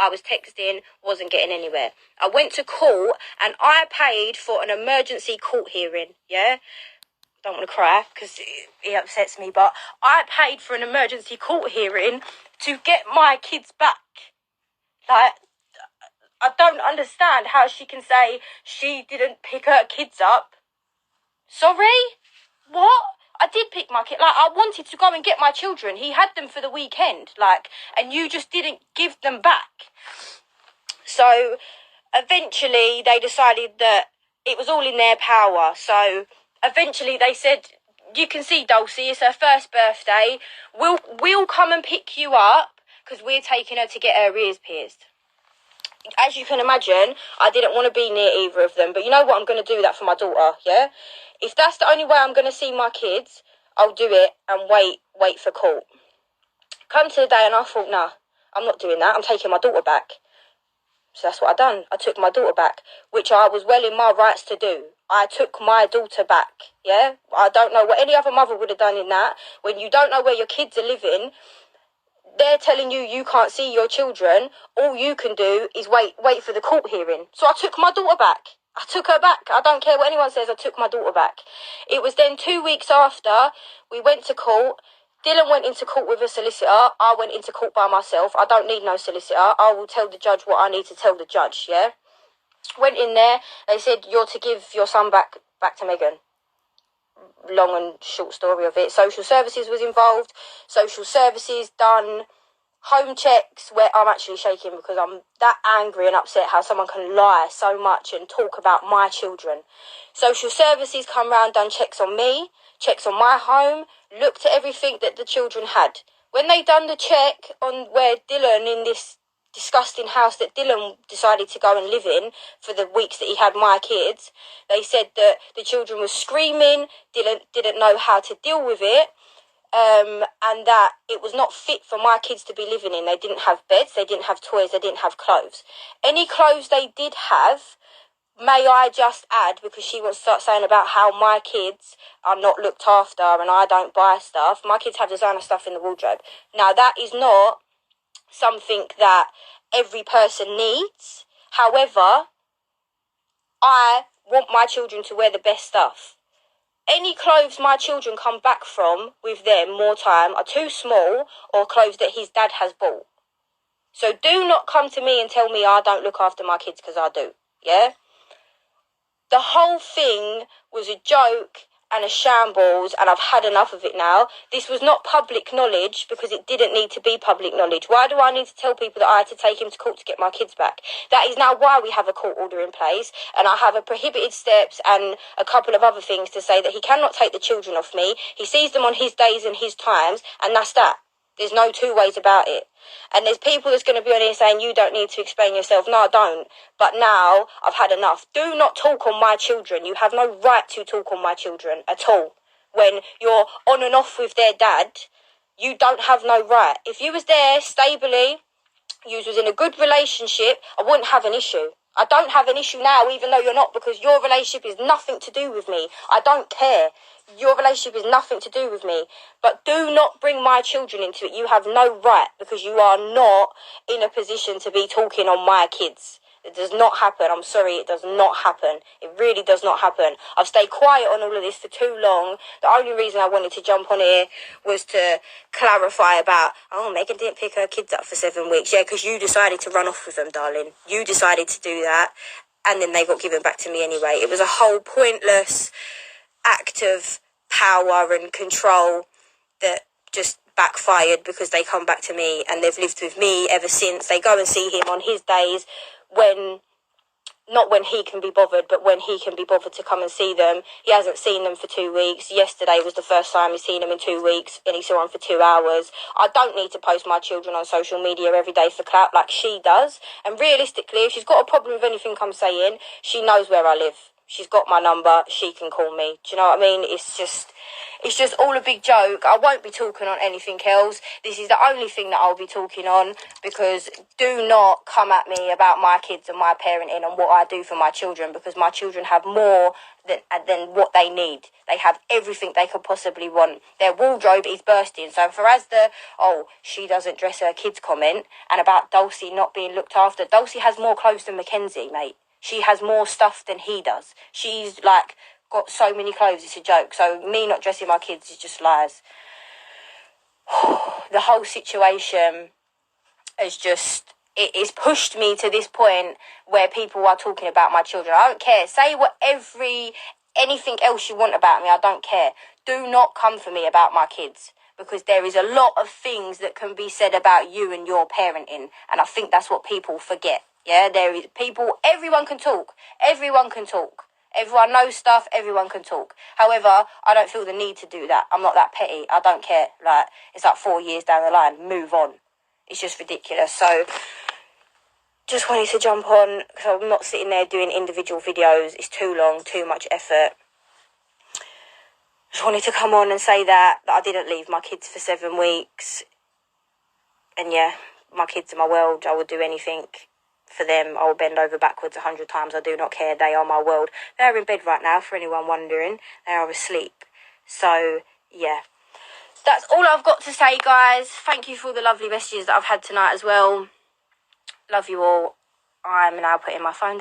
I was texting, wasn't getting anywhere. I went to court and I paid for an emergency court hearing, yeah? Don't want to cry because it upsets me, but I paid for an emergency court hearing to get my kids back. Like, I don't understand how she can say she didn't pick her kids up. Sorry? What? I did pick my kid. Like, I wanted to go and get my children. He had them for the weekend. Like, and you just didn't give them back. So, eventually, they decided that it was all in their power. So, eventually, they said, you can see Dulcie, it's her first birthday. We'll come and pick you up because we're taking her to get her ears pierced. As you can imagine, I didn't want to be near either of them. But you know what? I'm going to do that for my daughter, yeah? If that's the only way I'm going to see my kids, I'll do it and wait for court. Come to the day and I thought, nah, I'm not doing that. I'm taking my daughter back. So that's what I done. I took my daughter back, which I was well in my rights to do. I took my daughter back, yeah? I don't know what any other mother would have done in that. When you don't know where your kids are living, they're telling you you can't see your children. All you can do is wait for the court hearing. So I took my daughter back. I took her back. I don't care what anyone says. I took my daughter back. It was then 2 weeks after we went to court. Dylan went into court with a solicitor. I went into court by myself. I don't need no solicitor. I will tell the judge what I need to tell the judge, yeah? Went in there. They said, you're to give your son back to Megan. Long and short story of it. Social services was involved. Social services done home checks, where I'm actually shaking because I'm that angry and upset how someone can lie so much and talk about my children. Social services come round, done checks on me, checks on my home, looked at everything that the children had. When they done the check on where Dylan, in this disgusting house that Dylan decided to go and live in for the weeks that he had my kids, they said that the children were screaming, Dylan didn't know how to deal with it, and that it was not fit for my kids to be living in. They didn't have beds, they didn't have toys, they didn't have clothes. Any clothes they did have, may I just add, because she wants to start saying about how my kids are not looked after and I don't buy stuff. My kids have designer stuff in the wardrobe. Now, that is not something that every person needs. However, I want my children to wear the best stuff. Any clothes my children come back from with them more time are too small, or clothes that his dad has bought. So do not come to me and tell me I don't look after my kids, because I do, yeah? The whole thing was a joke and a shambles, and I've had enough of it now. This was not public knowledge because it didn't need to be public knowledge. Why do I need to tell people that I had to take him to court to get my kids back? That is now why we have a court order in place, and I have a prohibited steps and a couple of other things to say that he cannot take the children off me. He sees them on his days and his times, and that's that. There's no two ways about it. And there's people that's going to be on here saying, you don't need to explain yourself. No, I don't. But now I've had enough. Do not talk on my children. You have no right to talk on my children at all. When you're on and off with their dad, you don't have no right. If you was there stably, you was in a good relationship, I wouldn't have an issue. I don't have an issue now, even though you're not, because your relationship is nothing to do with me. I don't care. Your relationship is nothing to do with me. But do not bring my children into it. You have no right, because you are not in a position to be talking on my kids. It does not happen. I'm sorry, it does not happen. It really does not happen. I've stayed quiet on all of this for too long. The only reason I wanted to jump on here was to clarify about, Megan didn't pick her kids up for 7 weeks. Yeah, because you decided to run off with them, darling. You decided to do that, and then they got given back to me anyway. It was a whole pointless act of power and control that just backfired, because they come back to me and they've lived with me ever since. They go and see him on his days, not when he can be bothered, but when he can be bothered to come and see them. He hasn't seen them for 2 weeks. Yesterday was the first time he's seen them in 2 weeks, and he saw them for 2 hours. I don't need to post my children on social media every day for clout like she does. And realistically, if she's got a problem with anything I'm saying, she knows where I live. She's got my number. She can call me. Do you know what I mean? It's just all a big joke. I won't be talking on anything else. This is the only thing that I'll be talking on, because do not come at me about my kids and my parenting and what I do for my children, because my children have more than what they need. They have everything they could possibly want. Their wardrobe is bursting. So for as the, oh, she doesn't dress her kids comment, and about Dulcie not being looked after, Dulcie has more clothes than Mackenzie, mate. She has more stuff than he does. She's like got so many clothes, it's a joke. So me not dressing my kids is just lies. The whole situation is just, it's pushed me to this point where people are talking about my children. I don't care. Say anything else you want about me, I don't care. Do not come for me about my kids, because there is a lot of things that can be said about you and your parenting, and I think that's what people forget. Yeah, there is people, everyone can talk. Everyone can talk. Everyone knows stuff, everyone can talk. However, I don't feel the need to do that. I'm not that petty. I don't care. Like, it's like 4 years down the line. Move on. It's just ridiculous. So, just wanted to jump on, because I'm not sitting there doing individual videos. It's too long, too much effort. Just wanted to come on and say that I didn't leave my kids for 7 weeks. And yeah, my kids are my world. I would do anything for them. I will bend over backwards 100 times. I do not care. They are my world. They are in bed right now, for anyone wondering. They are asleep. So, yeah. That's all I've got to say, guys. Thank you for all the lovely messages that I've had tonight as well. Love you all. I'm now putting my phone